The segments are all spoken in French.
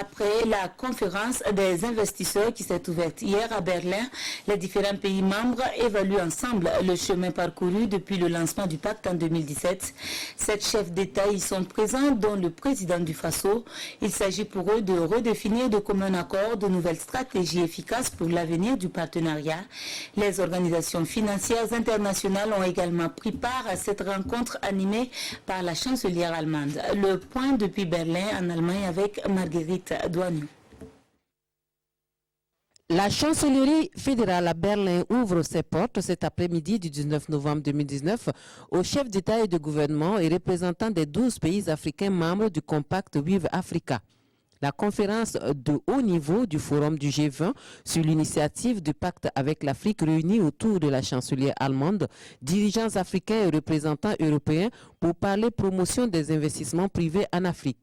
Après la conférence des investisseurs qui s'est ouverte hier à Berlin, les différents pays membres évaluent ensemble le chemin parcouru depuis le lancement du pacte en 2017. 7 chefs d'État y sont présents, dont le président du Faso. Il s'agit pour eux de redéfinir de commun accord de nouvelles stratégies efficaces pour l'avenir du partenariat. Les organisations financières internationales ont également pris part à cette rencontre animée par la chancelière allemande. Le point depuis Berlin en Allemagne avec Marguerite Douanou. La chancellerie fédérale à Berlin ouvre ses portes cet après-midi du 19 novembre 2019 aux chefs d'État et de gouvernement et représentants des 12 pays africains membres du Compact Vive Africa. La conférence de haut niveau du Forum du G20 sur l'initiative du pacte avec l'Afrique réunit autour de la chancelière allemande dirigeants africains et représentants européens pour parler promotion des investissements privés en Afrique.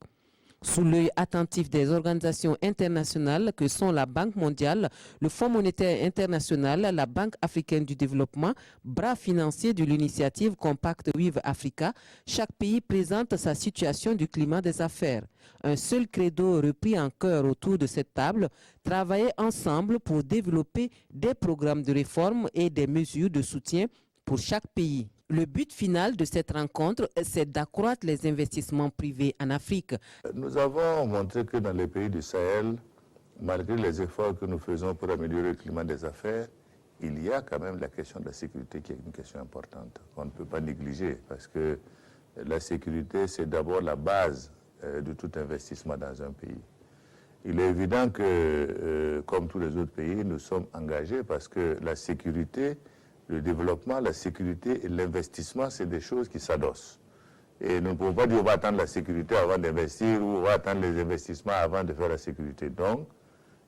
Sous l'œil attentif des organisations internationales que sont la Banque mondiale, le Fonds monétaire international, la Banque africaine du développement, bras financier de l'initiative Compact Vive Africa, chaque pays présente sa situation du climat des affaires. Un seul credo repris en chœur autour de cette table, travailler ensemble pour développer des programmes de réforme et des mesures de soutien pour chaque pays. Le but final de cette rencontre, c'est d'accroître les investissements privés en Afrique. Nous avons montré que dans les pays du Sahel, malgré les efforts que nous faisons pour améliorer le climat des affaires, il y a quand même la question de la sécurité qui est une question importante, qu'on ne peut pas négliger, parce que la sécurité, c'est d'abord la base de tout investissement dans un pays. Il est évident que, comme tous les autres pays, nous sommes engagés parce que la sécurité, le développement, la sécurité et l'investissement, c'est des choses qui s'adossent. Et nous ne pouvons pas dire on va attendre la sécurité avant d'investir ou on va attendre les investissements avant de faire la sécurité. Donc,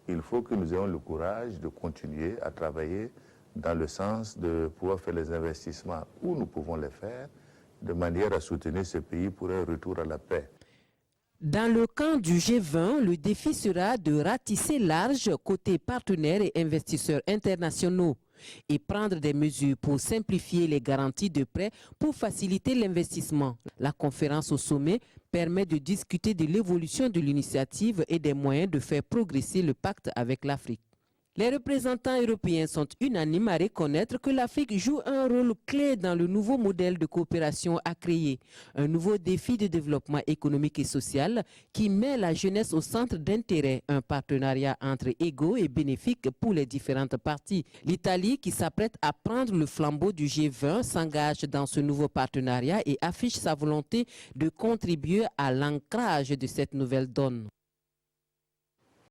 il faut que nous ayons le courage de continuer à travailler dans le sens de pouvoir faire les investissements où nous pouvons les faire, de manière à soutenir ce pays pour un retour à la paix. Dans le camp du G20, le défi sera de ratisser large côté partenaires et investisseurs internationaux et prendre des mesures pour simplifier les garanties de prêts pour faciliter l'investissement. La conférence au sommet permet de discuter de l'évolution de l'initiative et des moyens de faire progresser le pacte avec l'Afrique. Les représentants européens sont unanimes à reconnaître que l'Afrique joue un rôle clé dans le nouveau modèle de coopération à créer, un nouveau défi de développement économique et social qui met la jeunesse au centre d'intérêt, un partenariat entre égaux et bénéfique pour les différentes parties. L'Italie, qui s'apprête à prendre le flambeau du G20, s'engage dans ce nouveau partenariat et affiche sa volonté de contribuer à l'ancrage de cette nouvelle donne.